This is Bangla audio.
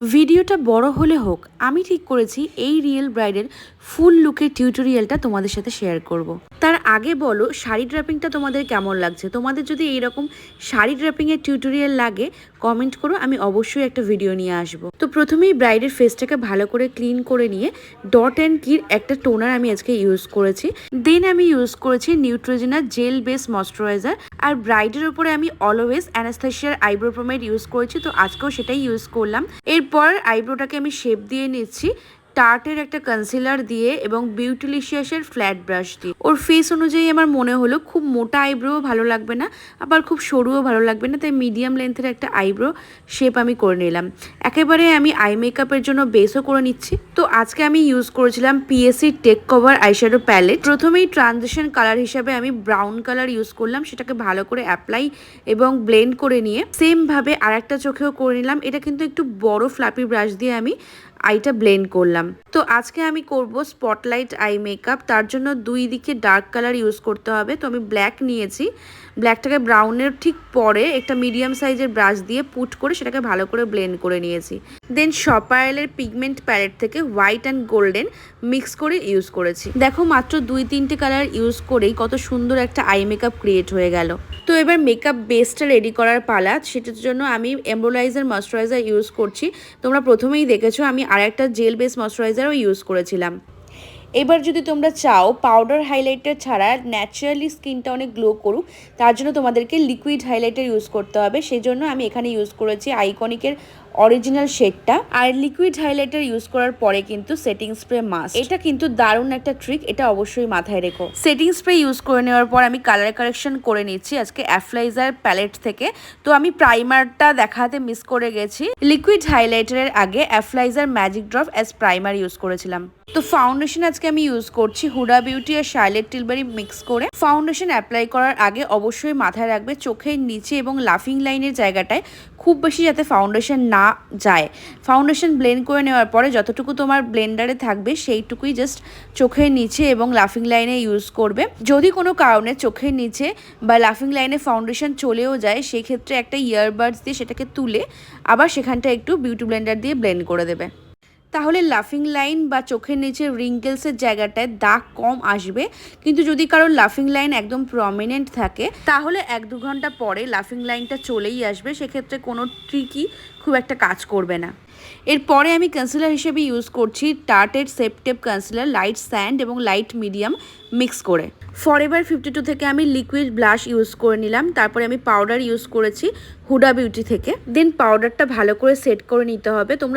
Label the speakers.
Speaker 1: ভিডিওটা বড় হলে হোক, আমি ঠিক করেছি এই রিয়েল ব্রাইডের ফুল লুকের টিউটোরিয়ালটা তোমাদের সাথে শেয়ার করব। তার আগে বলো, শাড়ি ড্রাপিংটা তোমাদের কেমন লাগছে? তোমাদের যদি এইরকম শাড়ি ড্রাপিংয়ের টিউটোরিয়াল লাগে কমেন্ট করো, আমি অবশ্যই একটা ভিডিও নিয়ে আসবো। তো প্রথমেই ব্রাইডের ফেসটাকে ভালো করে ক্লিন করে নিয়ে ডট অ্যান্ড কির একটা টোনার আমি আজকে ইউজ করেছি। দেন আমি ইউজ করেছি নিউট্রোজেনা জেল বেস ময়শ্চারাইজার। আর ব্রাইডের উপরে আমি অলওয়েজ অ্যানাস্থাসিয়ার আইব্রো পমেড ইউজ করেছি, তো আজকেও সেটাই ইউজ করলাম। এরপর আইব্রোটাকে আমি শেপ দিয়ে নিচ্ছি টার্টের একটা কনসিলার দিয়ে এবং বিউটিলিশিয়াসের ফ্ল্যাট ব্রাশ দিয়ে। ওর ফেস অনুযায়ী আমার মনে হলো খুব মোটা আইব্রো ভালো লাগবে না, আবার খুব সরুও ভালো লাগবে না, তাই মিডিয়াম লেন্থের একটা আইব্রো শেপ আমি করে নিলাম। একেবারে আমি আই মেকআপের জন্য বেসও করে নিচ্ছি। তো আজকে আমি ইউজ করেছিলাম PSC tech cover eyeshadow palette. প্রথমেই ট্রানজিশন কালার হিসাবে আমি ব্রাউন কালার ইউজ করলাম, সেটাকে ভালো করে অ্যাপ্লাই এবং ব্লেন্ড করে নিয়ে সেম ভাবে আর একটা চোখেও করে নিলাম। এটা কিন্তু একটু বড় ফ্লাপি ব্রাশ দিয়ে আমি আইটা ব্লেন্ড করলাম। তো আজকে আমি করব স্পটলাইট আই মেকআপ, তার জন্য দুই দিকে ডার্ক কালার ইউজ করতে হবে। তো আমি ব্ল্যাক নিয়েছি, ব্ল্যাকটাকে ব্রাউনের ঠিক পরে একটা মিডিয়াম সাইজের ব্রাশ দিয়ে পুট করে সেটাকে ভালো করে ব্লেন্ড করে নিয়েছি। দেন শপারেলের পিগমেন্ট প্যালেট থেকে হোয়াইট অ্যান্ড গোল্ডেন মিক্স করে ইউজ করেছি। দেখো, মাত্র 2-3টে কালার ইউজ করেই কত সুন্দর একটা আই মেকআপ ক্রিয়েট হয়ে গেল। তো এবার মেকআপ বেসটা রেডি করার পালা। সেটার জন্য আমি এমব্রোলাইজার ময়শ্চারাইজার ইউজ করছি। তোমরা প্রথমেই দেখেছো আমি আর একটা জেল বেস ময়শ্চারাইজারও ইউজ করেছিলাম। এবার যদি তোমরা চাও পাউডার হাইলাইটার ছাড়া ন্যাচারালি স্কিনটা অনেক গ্লো করুক, তার জন্য তোমাদেরকে লিকুইড হাইলাইটার ইউজ করতে হবে। সেই জন্য আমি এখানে ইউজ করেছি আইকনিকের অরিজিনাল শেডটা। আর লিকুইড হাইলাইটার ইউজ করার পরে কিন্তু সেটিং স্প্রে মাস্ট। এটা কিন্তু দারুণ একটা ট্রিক, এটা অবশ্যই মাথায় রেখো। সেটিং স্প্রে ইউজ করে নেওয়ার পর আমি কালার কারেকশন করে নিচ্ছি আজকে অ্যাফ্লাইজার প্যালেট থেকে। তো আমি প্রাইমারটা দেখাতে মিস করে গেছি। লিকুইড হাইলাইটারের আগে অ্যাফ্লাইজার magic drop as primer use করেছিলাম। তো ফাউন্ডেশন আজকে আমি ইউজ করছি হুডা বিউটি আর শার্লেট টিলবারি মিক্স করে। ফাউন্ডেশন অ্যাপ্লাই করার আগে অবশ্যই মাথায় রাখবে চোখের নিচে এবং লাফিং লাইনের জায়গাটায় খুব বেশি যাতে ফাউন্ডেশন না যায়। ফাউন্ডেশন ব্লেন্ড করে নেওয়ার পরে যতটুকু তোমার ব্লেন্ডারে থাকবে সেইটুকুই জাস্ট চোখের নিচে এবং লাফিং লাইনে ইউজ করবে। যদি কোনো কারণে চোখের নিচে বা লাফিং লাইনে ফাউন্ডেশন চলেও যায়, সেক্ষেত্রে একটা ইয়ারবাডস দিয়ে সেটাকে তুলে আবার সেখানটা একটু বিউটি ব্লেন্ডার দিয়ে ব্লেন্ড করে দেবে। তাহলে লাফিং লাইন বা চোখের নিচে রিঙ্কেলসের জায়গাটায় দাগ কম আসবে। কিন্তু যদি কারোর লাফিং লাইন একদম প্রমিনেন্ট থাকে তাহলে 1-2 ঘন্টা পরে লাফিং লাইনটা চলেই আসবে, সেক্ষেত্রে কোনো ট্রিকই খুব একটা কাজ করবে না। এরপরে আমি কনসিলার হিসেবে ইউজ করছি টার্টের সেপটেপ কনসিলার লাইট স্যান্ড এবং লাইট মিডিয়াম মিক্স করে। ফরএভার 52 থেকে আমি লিকুইড ব্লাশ ইউজ করে নিলাম। তারপরে আমি পাউডার ইউজ করেছি হুডা বিউটি থেকে। দেন পাউডারটা ভালো করে সেট করে নিতে হবে। তোমরা